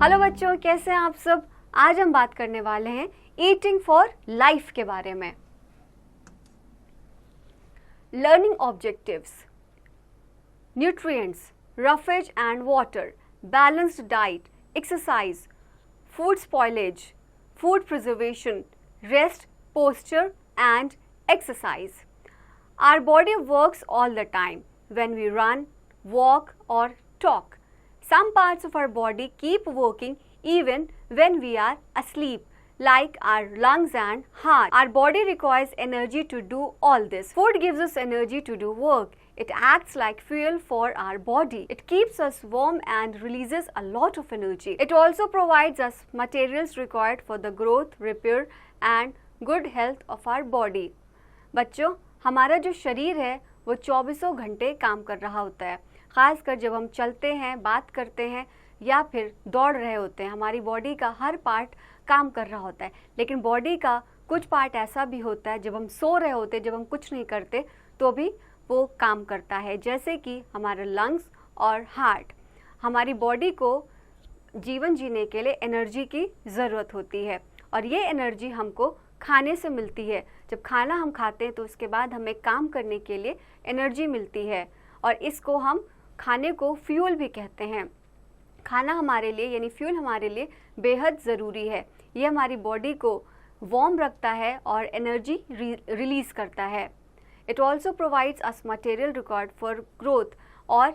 Hello बच्चों, कैसे हैं आप सब। आज हम बात करने वाले हैं ईटिंग फॉर लाइफ के बारे में। Learning objectives: nutrients, roughage and water, balanced diet, exercise, food spoilage, food preservation, rest, posture and exercise. Our body works all the time when we run, walk or talk. Some parts of our body keep working even when we are asleep, like our lungs and heart. Our body requires energy to do all this. Food gives us energy to do work. It acts like fuel for our body. It keeps us warm and releases a lot of energy. It also provides us materials required for the growth, repair and good health of our body. बच्चों, हमारा जो शरीर है वो 24 घंटे काम कर रहा होता है। ख़ासकर जब हम चलते हैं, बात करते हैं या फिर दौड़ रहे होते हैं, हमारी बॉडी का हर पार्ट काम कर रहा होता है। लेकिन बॉडी का कुछ पार्ट ऐसा भी होता है, जब हम सो रहे होते, जब हम कुछ नहीं करते तो भी वो काम करता है, जैसे कि हमारे लंग्स और हार्ट। हमारी बॉडी को जीवन जीने के लिए एनर्जी की ज़रूरत होती है और ये एनर्जी हमको खाने से मिलती है। जब खाना हम खाते हैं तो उसके बाद हमें काम करने के लिए एनर्जी मिलती है और इसको हम खाने को फ्यूल भी कहते हैं। खाना हमारे लिए यानी फ्यूल हमारे लिए बेहद ज़रूरी है। ये हमारी बॉडी को वार्म रखता है और एनर्जी रिलीज़ करता है। It also provides us material required for growth और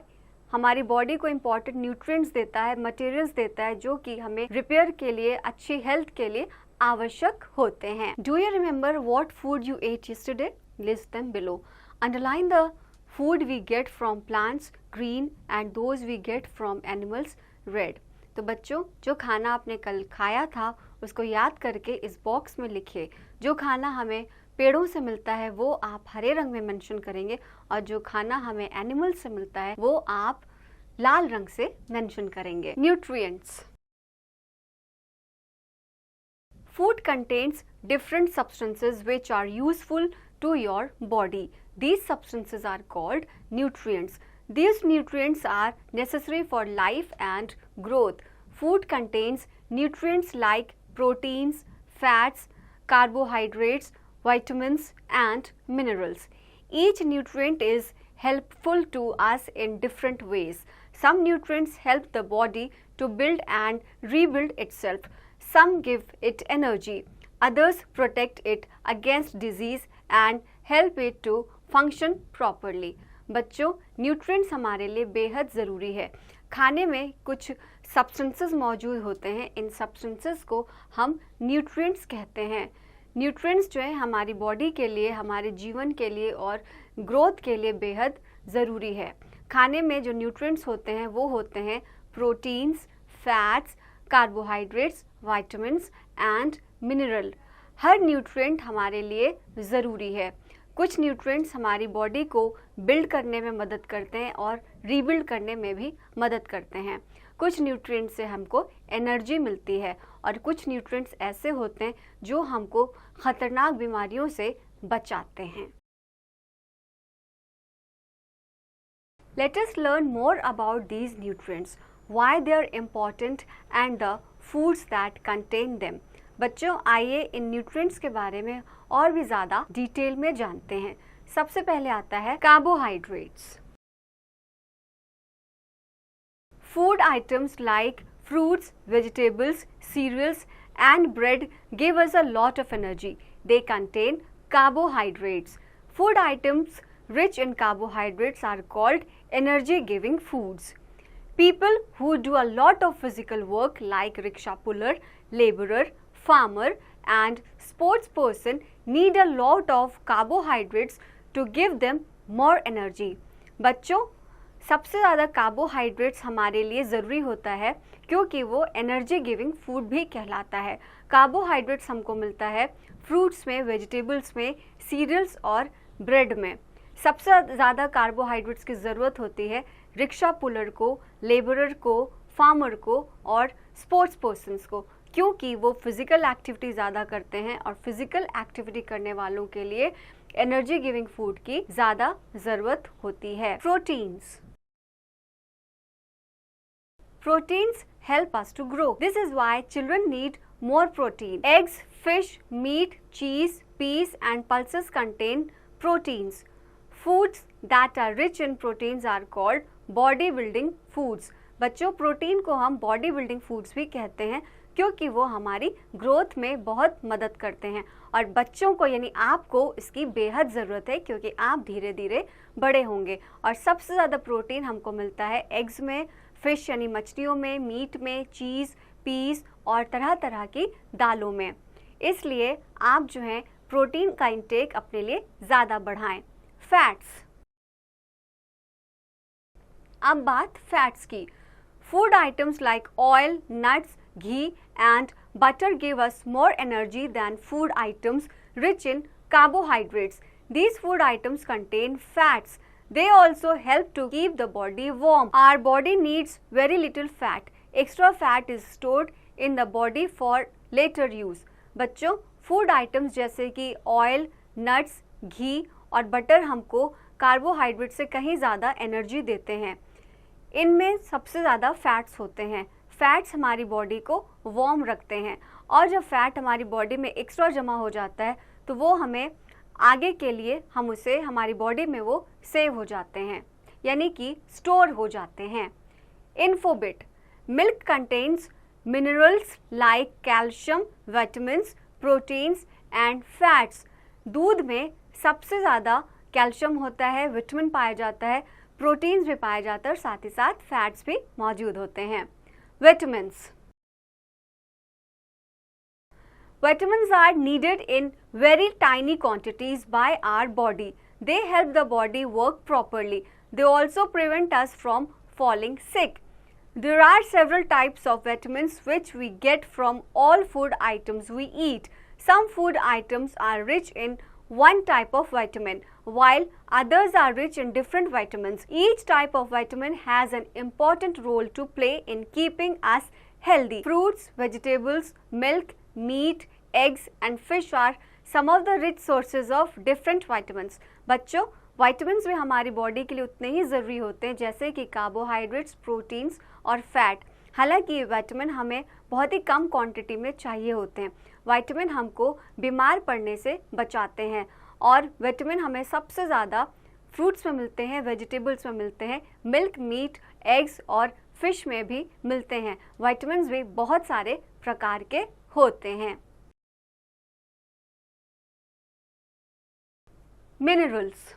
हमारी बॉडी को इम्पॉर्टेंट न्यूट्रिएंट्स देता है, मटेरियल्स देता है जो कि हमें रिपेयर के लिए, अच्छी हेल्थ के लिए आवश्यक होते हैं। Do you remember what food you ate yesterday? List them below. Underline the food we get from plants green and those we get from animals red. तो बच्चों, जो खाना आपने कल खाया था उसको याद करके इस बॉक्स में लिखिए। जो खाना हमें पेड़ों से मिलता है वो आप हरे रंग में मेंशन करेंगे और जो खाना हमें एनिमल से मिलता है वो आप लाल रंग से मेंशन करेंगे। Nutrients: food contains different substances which are useful to your body. These substances are called nutrients. These nutrients are necessary for life and growth. Food contains nutrients like proteins, fats, carbohydrates, vitamins and minerals. Each nutrient is helpful to us in different ways. Some nutrients help the body to build and rebuild itself. Some give it energy. Others protect it against disease and help it to function properly. बच्चों, nutrients हमारे लिए बेहद ज़रूरी है। खाने में कुछ substances मौजूद होते हैं, इन सब्सटेंसेस को हम न्यूट्रिएंट्स कहते हैं। न्यूट्रिएंट्स जो है हमारी बॉडी के लिए, हमारे जीवन के लिए और ग्रोथ के लिए बेहद ज़रूरी है। खाने में जो न्यूट्रिएंट्स होते हैं वो होते हैं proteins, fats, carbohydrates, vitamins and mineral. Her nutrient हमारे लिए ज़रूरी है। कुछ न्यूट्रिएंट्स हमारी बॉडी को बिल्ड करने में मदद करते हैं और रीबिल्ड करने में भी मदद करते हैं। कुछ न्यूट्रिएंट्स से हमको एनर्जी मिलती है और कुछ न्यूट्रिएंट्स ऐसे होते हैं जो हमको खतरनाक बीमारियों से बचाते हैं। Let us learn more about these nutrients, why they are important and the foods that contain them. बच्चों, आइए इन न्यूट्रिएंट्स के बारे में और भी ज़्यादा डिटेल में जानते हैं। सबसे पहले आता है carbohydrates. Food items like fruits, vegetables, cereals and bread give us a lot of energy. They contain carbohydrates. Food items rich in carbohydrates are called energy giving foods. People who do a lot of physical work like rickshaw puller, laborer, farmer and sports person need a lot of carbohydrates to give them more energy. बच्चों, सबसे ज़्यादा carbohydrates हमारे लिए ज़रूरी होता है क्योंकि वो एनर्जी गिविंग फूड भी कहलाता है। कार्बोहाइड्रेट्स हमको मिलता है फ्रूट्स में, वेजिटेबल्स में, सीरियल्स और ब्रेड में। सबसे ज़्यादा कार्बोहाइड्रेट्स की ज़रूरत होती है रिक्शा पुलर को, लेबरर को, फार्मर को और स्पोर्ट्स पर्सन्स को, क्योंकि वो फिज़िकल एक्टिविटी ज़्यादा करते हैं और फिज़िकल एक्टिविटी करने वालों के लिए एनर्जी गिविंग फूड की ज़्यादा ज़रूरत होती है। Proteins Proteins help us to grow. This is why children need more protein. Eggs, fish, meat, cheese, peas and pulses contain proteins. Foods that are rich in proteins are called body building foods. बच्चों, protein को हम body building foods भी कहते हैं क्योंकि वो हमारी growth में बहुत मदद करते हैं और बच्चों को यानी आपको इसकी बेहद ज़रूरत है क्योंकि आप धीरे धीरे बड़े होंगे। और सबसे ज़्यादा प्रोटीन हमको मिलता है एग्स में, फिश यानी मछलियों में, मीट में, चीज़, पीस और तरह तरह की दालों में। इसलिए आप जो है प्रोटीन का इंटेक अपने लिए ज़्यादा बढ़ाएं। फैट्स, अब बात फैट्स की। Food items like oil, nuts, ghee and butter give us more energy than food items rich in carbohydrates. These food items contain fats. They also help to keep the body warm. Our body needs very little fat. Extra fat is stored in the body for later use. बच्चों, food items जैसे कि oil, nuts, घी और butter हमको carbohydrate से कहीं ज़्यादा energy देते हैं। इनमें सबसे ज़्यादा फैट्स होते हैं। फैट्स हमारी बॉडी को वार्म रखते हैं और जब फैट हमारी बॉडी में एक्स्ट्रा जमा हो जाता है तो वो हमें आगे के लिए हम उसे हमारी बॉडी में वो सेव हो जाते हैं यानी कि स्टोर हो जाते हैं। Infobit, milk contains minerals like calcium, vitamins, proteins and fats. दूध में सबसे ज़्यादा कैल्शियम होता है, विटामिन पाया जाता है, प्रोटीन्स भी पाया जाता है और साथ ही साथ फैट्स भी मौजूद होते हैं। Vitamins. Vitamins are needed in very tiny quantities by our body. They help the body work properly. They also prevent us from falling sick. There are several types of vitamins which we get from all food items we eat. Some food items are rich in one type of vitamin, while others are rich in different vitamins. Each type of vitamin has an important role to play in keeping us healthy. Fruits, vegetables, milk, meat, eggs and fish are some of the rich sources of different vitamins. बच्चों, vitamins भी हमारी body के लिए उतने ही ज़रूरी होते हैं जैसे कि कार्बोहाइड्रेट्स, प्रोटीन्स और फैट। हालांकि ये विटामिन हमें बहुत ही कम क्वांटिटी में चाहिए होते हैं। विटामिन हमको बीमार पड़ने से बचाते हैं और विटामिन हमें सबसे ज़्यादा फ्रूट्स में मिलते हैं, वेजिटेबल्स में मिलते हैं, मिल्क, मीट, एग्स और फिश में भी मिलते हैं। विटामिन्स भी बहुत सारे प्रकार के होते हैं। Minerals,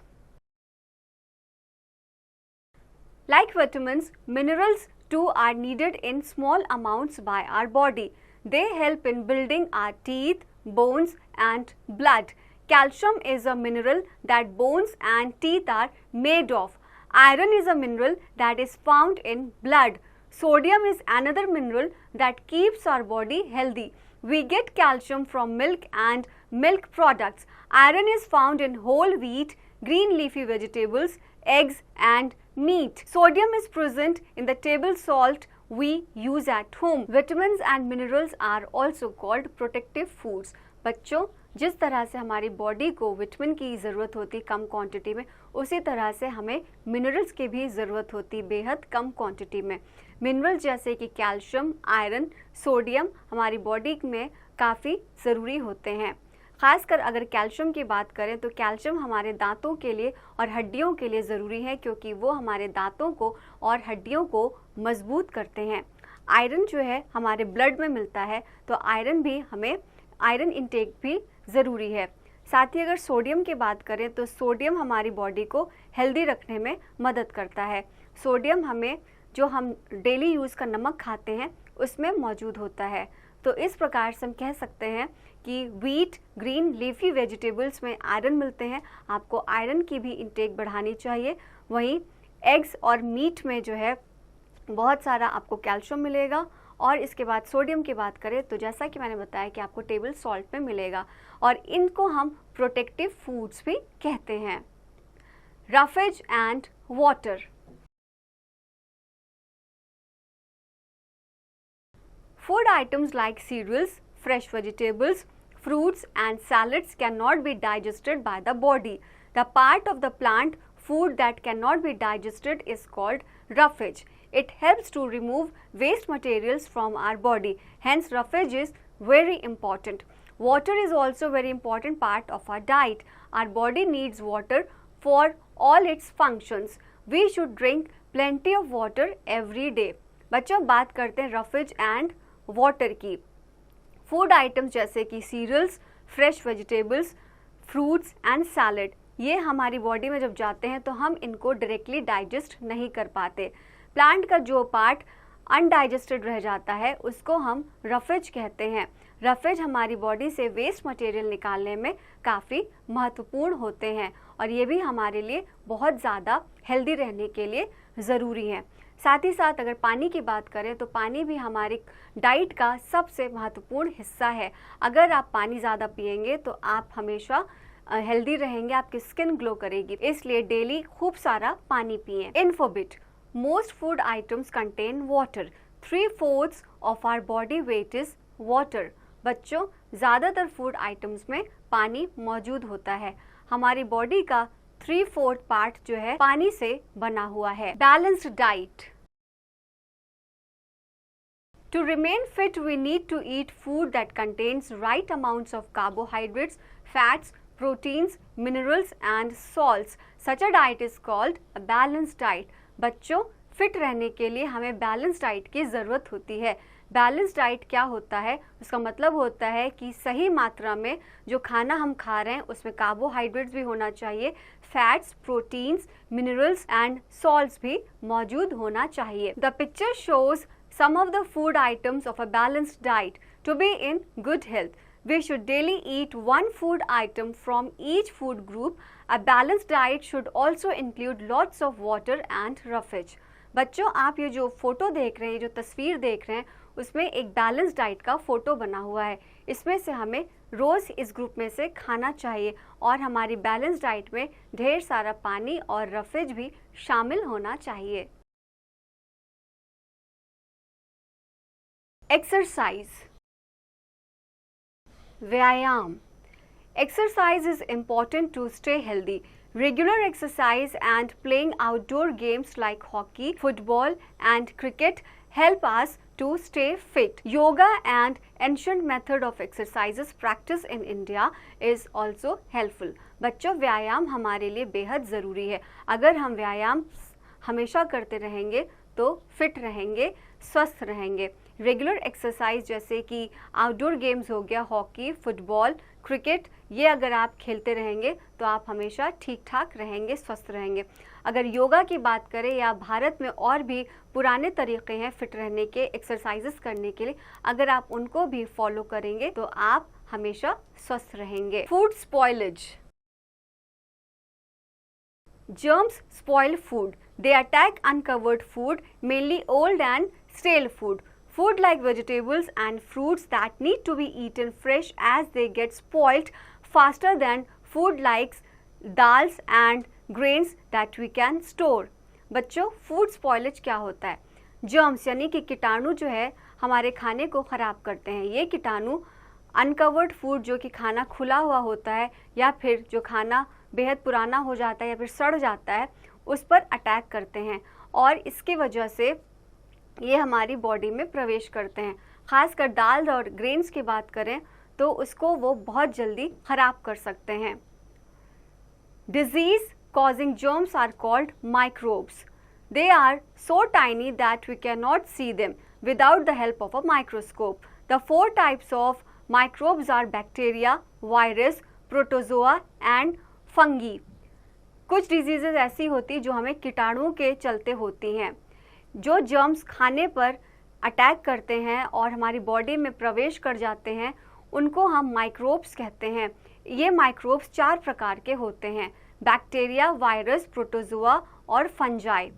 like vitamins, minerals too are needed in small amounts by our body. They help in building our teeth, bones and blood. Calcium is a mineral that bones and teeth are made of. Iron is a mineral that is found in blood. Sodium is another mineral that keeps our body healthy. We get calcium from milk and milk products. Iron is found in whole wheat, green leafy vegetables, eggs and meat. Sodium is present in the table salt we use at home. Vitamins and minerals are also called protective foods. बच्चों, जिस तरह से हमारी body को vitamin की ज़रूरत होती कम quantity में, उसी तरह से हमें मिनरल्स की भी ज़रूरत होती बेहद कम क्वांटिटी में। मिनरल्स जैसे कि कैल्शियम, आयरन, सोडियम हमारी बॉडी में काफ़ी ज़रूरी होते हैं। खासकर अगर कैल्शियम की बात करें तो कैल्शियम हमारे दांतों के लिए और हड्डियों के लिए ज़रूरी है क्योंकि वो हमारे दांतों को और हड्डियों को मजबूत करते हैं। आयरन जो है हमारे ब्लड में मिलता है तो आयरन भी हमें आयरन इंटेक भी ज़रूरी है। साथ ही अगर सोडियम की बात करें तो सोडियम हमारी बॉडी को हेल्दी रखने में मदद करता है। सोडियम हमें जो हम डेली यूज़ का नमक खाते हैं उसमें मौजूद होता है। तो इस प्रकार से हम कह सकते हैं कि व्हीट, ग्रीन लीफी वेजिटेबल्स में आयरन मिलते हैं। आपको आयरन की भी इंटेक बढ़ानी चाहिए। वहीं एग्स और मीट में जो है बहुत सारा आपको कैल्शियम मिलेगा। और इसके बाद सोडियम की बात करें तो जैसा कि मैंने बताया कि आपको टेबल सॉल्ट में मिलेगा और इनको हम प्रोटेक्टिव फूड्स भी कहते हैं। Roughage and water. Food items like cereals, fresh vegetables, fruits and salads cannot be digested by the body. The part of the plant food that cannot be digested is called roughage. It helps to remove waste materials from our body. Hence, roughage is very important. Water is also a very important part of our diet. Our body needs water for all its functions. We should drink plenty of water every day. बच्चों, बात करते हैं roughage and water की. Food items जैसे कि cereals, fresh vegetables, fruits and salad, ये हमारी body में जब जाते हैं तो हम इनको डायरेक्टली डाइजेस्ट नहीं कर पाते. प्लांट का जो पार्ट अनडाइजेस्टेड रह जाता है उसको हम रफेज कहते हैं. रफेज हमारी बॉडी से वेस्ट मटेरियल निकालने में काफ़ी महत्वपूर्ण होते हैं और ये भी हमारे लिए बहुत ज़्यादा हेल्दी रहने के लिए ज़रूरी है. साथ ही साथ अगर पानी की बात करें तो पानी भी हमारी डाइट का सबसे महत्वपूर्ण हिस्सा है. अगर आप पानी ज़्यादा पिएंगे तो आप हमेशा हेल्दी रहेंगे, आपकी स्किन ग्लो करेगी. इसलिए डेली खूब सारा पानी पिएं. Infobit: most food items contain water. 3/4 of our body weight is water. बच्चों, ज़्यादातर फूड आइटम्स में पानी मौजूद होता है. हमारी बॉडी का 3/4 पार्ट जो है पानी से बना हुआ है. Balanced diet: To remain fit, we need to eat food that contains right amounts of carbohydrates, fats, proteins, minerals and salts. Such a diet is called a balanced diet. बच्चों, fit रहने के लिए हमें बैलेंस डाइट की ज़रूरत होती है. Balance diet क्या होता है? उसका मतलब होता है कि सही मात्रा में जो खाना हम खा रहे हैं उसमें कार्बोहाइड्रेट्स भी होना चाहिए, fats, proteins, minerals and salts भी मौजूद होना चाहिए. The picture shows some of the food items of a balanced diet. To be in good health, we should daily eat one food item from each food group. A balanced diet should also include lots of water and roughage. बच्चों, आप ये जो photo देख रहे हैं, जो तस्वीर देख रहे हैं, उसमें एक बैलेंस डाइट का फोटो बना हुआ है. इसमें से हमें रोज़ इस ग्रुप में से खाना चाहिए और हमारी बैलेंस डाइट में ढेर सारा पानी और रफेज भी शामिल होना चाहिए. Exercise. व्यायाम. Exercise is important to stay healthy. Regular exercise and playing outdoor games like hockey, football and cricket help us to stay fit. Yoga and ancient method of exercises practiced in India is also helpful. बच्चों, व्यायाम हमारे लिए बेहद ज़रूरी है. अगर हम व्यायाम हमेशा करते रहेंगे तो फिट रहेंगे, स्वस्थ रहेंगे. रेगुलर एक्सरसाइज जैसे कि आउटडोर गेम्स हो गया, हॉकी, फुटबॉल, क्रिकेट, ये अगर आप खेलते रहेंगे तो आप हमेशा ठीक ठाक रहेंगे, स्वस्थ रहेंगे. अगर योगा की बात करें या भारत में और भी पुराने तरीके हैं फिट रहने के, एक्सरसाइजेस करने के लिए, अगर आप उनको भी फॉलो करेंगे तो आप हमेशा स्वस्थ रहेंगे. Food spoilage. Germs spoil food. They attack uncovered food, mainly old and stale food. Food like vegetables and fruits that need to be eaten fresh as they get spoiled faster than food like dals and grains that we can store. बच्चों, food spoilage क्या होता है? Germs यानी कि कीटाणु जो है हमारे खाने को ख़राब करते हैं. ये कीटाणु अनकवर्ड फूड, जो कि खाना खुला हुआ होता है या फिर जो खाना बेहद पुराना हो जाता है या फिर सड़ जाता है, उस पर अटैक करते हैं और इसकी वजह से ये हमारी बॉडी में प्रवेश करते हैं. ख़ासकर दाल और ग्रेन्स की बात करें तो उसको वो बहुत जल्दी ख़राब कर सकते हैं. Disease causing germs are called microbes. They are so tiny that we can not see them without the help of a microscope. The 4 types of microbes are bacteria, virus, protozoa and fungi. कुछ diseases ऐसी होती जो हमें कीटाणुओं के चलते होती हैं. जो जर्म्स खाने पर अटैक करते हैं और हमारी बॉडी में प्रवेश कर जाते हैं उनको हम माइक्रोब्स कहते हैं. ये माइक्रोब्स 4 प्रकार के होते हैं: बैक्टीरिया, वायरस, प्रोटोजोआ और fungi.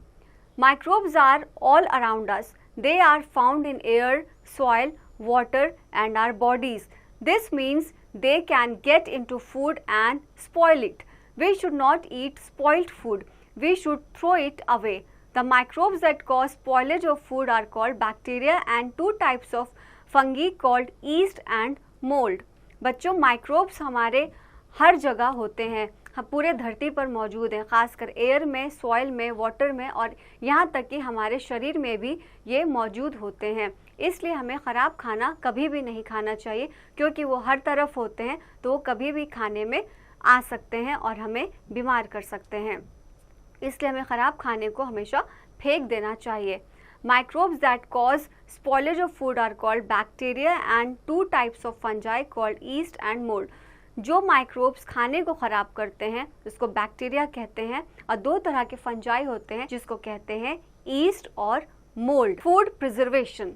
Microbes are all around us. They are found in air, soil, water and our bodies. This means they can get into food and spoil it. We should not eat spoiled food. We should throw it away. The microbes that cause spoilage of food are called bacteria and 2 types of fungi called yeast and mold. बच्चों, microbes हमारे हर जगह होते हैं. हम पूरे धरती पर मौजूद हैं, खासकर एयर में, सॉइल में, वाटर में और यहाँ तक कि हमारे शरीर में भी ये मौजूद होते हैं। इसलिए हमें ख़राब खाना कभी भी नहीं खाना चाहिए, क्योंकि वो हर तरफ होते हैं, तो वो कभी भी खाने में आ सकते हैं और हमें बीमार कर सकते हैं। इसलिए हमें ख़राब खाने को हमेशा फेंक देना चाहिए। Microbes that cause spoilage of food are called bacteria and two types of fungi called yeast and mold. जो माइक्रोब्स खाने को ख़राब करते हैं उसको बैक्टीरिया कहते हैं, और दो तरह के फंजाई होते हैं जिसको कहते हैं ईस्ट और mould. Food preservation.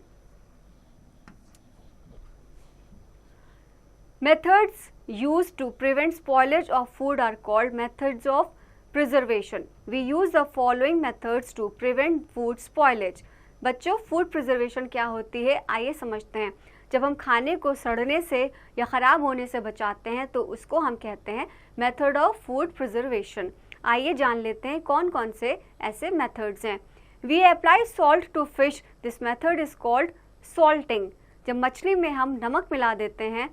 Methods used to prevent spoilage of food are called methods of preservation. We use the following methods to prevent food spoilage. बच्चों, फूड प्रिजर्वेशन क्या होती है आइए समझते हैं। जब हम खाने को सड़ने से या ख़राब होने से बचाते हैं तो उसको हम कहते हैं मेथड ऑफ फूड प्रिजर्वेशन। आइए जान लेते हैं कौन कौन से ऐसे मेथड्स हैं। We apply salt to fish, this method is called salting. जब मछली में हम नमक मिला देते हैं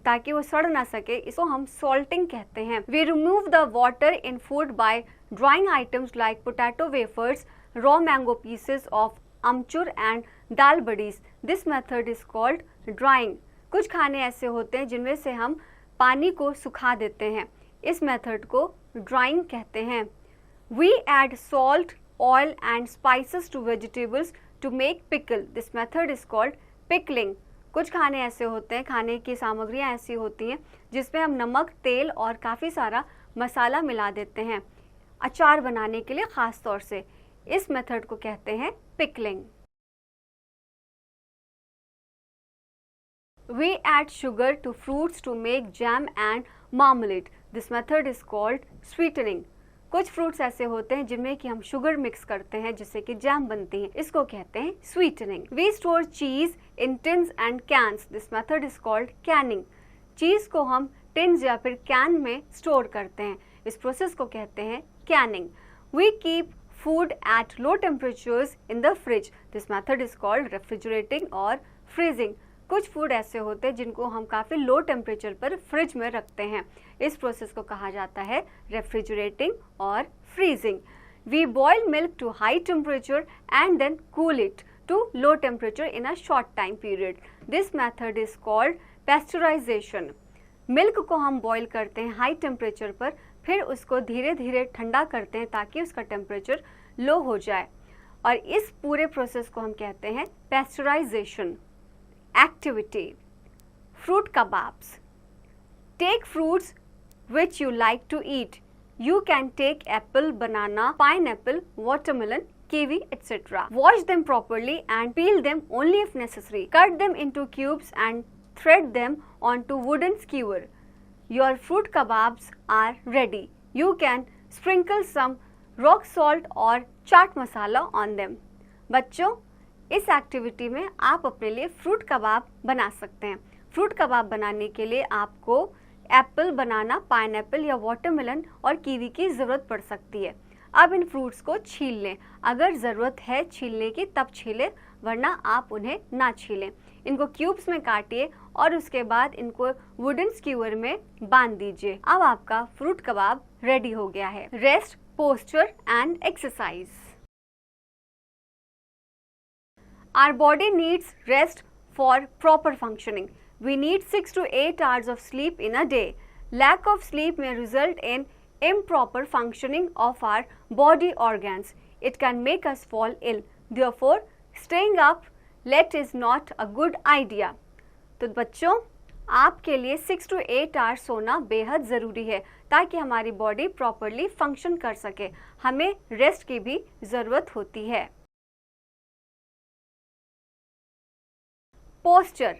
ताकि वो सड़ ना सके, इसको हम सॉल्टिंग कहते हैं। We remove the water in food by drying items like potato wafers, raw mango pieces of amchur and dal badis, this method is called drying. कुछ खाने ऐसे होते हैं जिनमें से हम पानी को सुखा देते हैं, इस मेथड को ड्राइंग कहते हैं। We add salt, oil and spices to vegetables to make pickle, this method is called pickling. कुछ खाने ऐसे होते हैं, खाने की सामग्रियां ऐसी होती हैं जिसमें हम नमक, तेल और काफ़ी सारा मसाला मिला देते हैं अचार बनाने के लिए ख़ास तौर से, इस मेथड को कहते हैं pickling. We add sugar to fruits to make jam and marmalade. This method is called sweetening. कुछ फ्रूट्स ऐसे होते हैं जिनमें कि हम शुगर मिक्स करते हैं जिससे कि जैम बनती है, इसको कहते हैं sweetening. We store cheese in tins and cans. This method is called canning. चीज़ को हम टिन्स या फिर कैन में स्टोर करते हैं, इस प्रोसेस को कहते हैं Canning. We keep food at low temperatures in the fridge. This method is called refrigerating or freezing. कुछ फूड ऐसे होते हैं जिनको हम काफ़ी लो टेम्परेचर पर फ्रिज में रखते हैं, इस प्रोसेस को कहा जाता है रेफ्रिजरेटिंग और freezing. We boil milk to high temperature and then cool it to low temperature in a short time period, this method is called pasteurisation. Milk को हम बॉयल करते हैं हाई टेम्परेचर पर, फिर उसको धीरे धीरे ठंडा करते हैं ताकि उसका टेम्परेचर लो हो जाए, और इस पूरे प्रोसेस को हम कहते हैं pasteurisation. Activity. Fruit kebabs. Take fruits which you like to eat. You can take apple, banana, pineapple, watermelon, kiwi, etc. Wash them properly and peel them only if necessary. Cut them into cubes and thread them onto wooden skewer. Your fruit kebabs are ready. You can sprinkle some rock salt or chaat masala on them. बच्चों, इस activity में आप अपने लिए fruit कबाब बना सकते हैं। Fruit कबाब बनाने के लिए आपको एप्पल, बनाना, पाइनएप्पल या वाटरमेलन और कीवी की ज़रूरत पड़ सकती है। अब इन फ्रूट्स को छील लें, अगर ज़रूरत है छीलने की तब छीलें, वरना आप उन्हें ना छीलें। इनको क्यूब्स में काटिए और उसके बाद इनको वुडन स्क्यूअर में बांध दीजिए। अब आपका फ्रूट कबाब रेडी हो गया है। Rest, posture and exercise. Our body needs rest for proper functioning. We need 6 to 8 hours of sleep in a day. Lack of sleep may result in improper functioning of our body organs. It can make us fall ill. Therefore, staying up late is not a good idea. तो बच्चों, आपके लिए 6 to 8 hours सोना बेहद ज़रूरी है ताकि हमारी बॉडी प्रॉपरली फंक्शन कर सके। हमें रेस्ट की भी ज़रूरत होती है। Posture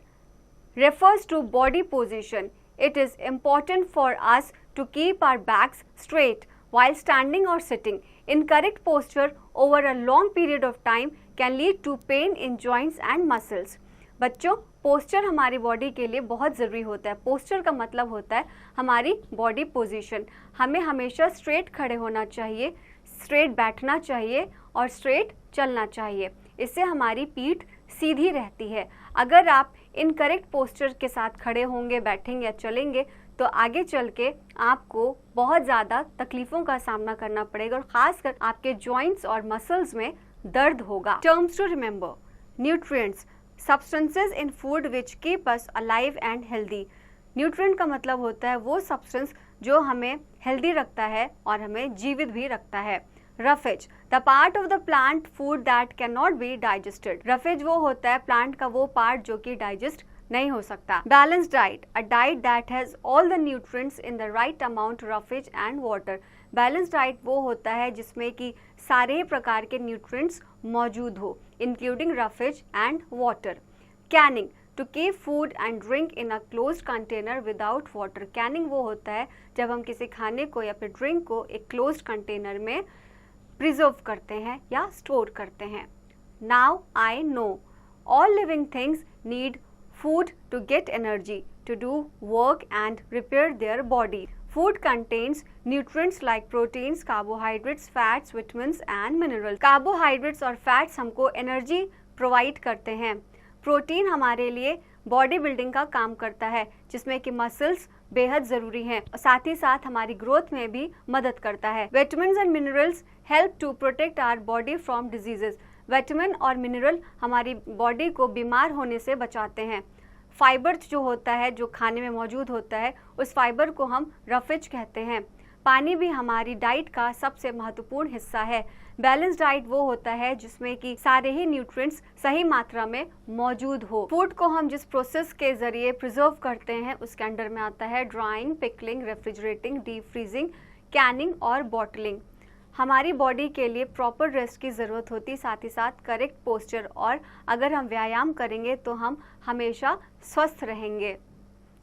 refers to body position. It is important for us to keep our backs straight while standing or sitting. Incorrect posture over a long period of time can lead to pain in joints and muscles. बच्चों, posture हमारी body के लिए बहुत ज़रूरी होता है। Posture का मतलब होता है हमारी बॉडी पोजीशन। हमें हमेशा स्ट्रेट खड़े होना चाहिए, स्ट्रेट बैठना चाहिए और स्ट्रेट चलना चाहिए। इससे हमारी पीठ सीधी रहती है। अगर आप इनकरेक्ट पोस्चर के साथ खड़े होंगे, बैठेंगे या चलेंगे तो आगे चल के आपको बहुत ज़्यादा तकलीफ़ों का सामना करना पड़ेगा और ख़ासकर आपके जॉइंट्स और मसल्स में दर्द होगा। Terms to remember: nutrients, substances in food which keep us alive and healthy. Nutrient का मतलब होता है वो सब्सटेंस जो हमें हेल्दी रखता है और हमें जीवित भी रखता है। Roughage: the part of the plant food that can not be digested. Roughage वो होता है प्लांट का वो पार्ट जो कि डाइजेस्ट नहीं हो सकता। Balance diet: a diet that has all the nutrients in the right amount, roughage and water. Balance diet वो होता है जिसमें कि सारे प्रकार के न्यूट्रिएंट्स मौजूद हो, including roughage and water. Canning: to keep food and drink in a closed container without water. Canning वो होता है जब हम किसी खाने को या फिर ड्रिंक को एक क्लोज्ड कंटेनर में प्रिजर्व करते हैं या स्टोर करते हैं। Now I know all living things need food to get energy to do work and repair their body. Food contains nutrients like proteins, carbohydrates, fats, vitamins and minerals. Carbohydrates और fats हमको energy provide करते हैं। Protein हमारे लिए body building का काम करता है जिसमें कि मसल्स बेहद ज़रूरी हैं और साथ ही साथ हमारी ग्रोथ में भी मदद करता है। Vitamins and minerals help to protect our body from diseases. Vitamin और मिनरल हमारी बॉडी को बीमार होने से बचाते हैं। फाइबर जो होता है, जो खाने में मौजूद होता है, उस फाइबर को हम रफेज कहते हैं। पानी भी हमारी डाइट का सबसे महत्वपूर्ण हिस्सा है। बैलेंस डाइट वो होता है जिसमें कि सारे ही न्यूट्रिएंट्स सही मात्रा में मौजूद हो। फूड को हम जिस प्रोसेस के जरिए प्रिजर्व करते हैं उसके अंडर में आता है drawing, pickling, refrigerating, deep freezing, Canning और बॉटलिंग। हमारी बॉडी के लिए प्रॉपर रेस्ट की ज़रूरत होती है, साथ ही साथ करेक्ट पोस्चर, और अगर हम व्यायाम करेंगे तो हम हमेशा स्वस्थ रहेंगे।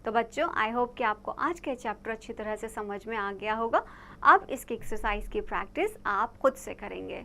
तो बच्चों, आई होप कि आपको आज के चैप्टर अच्छी तरह से समझ में आ गया होगा। अब इसकी एक्सरसाइज की प्रैक्टिस आप खुद से करेंगे।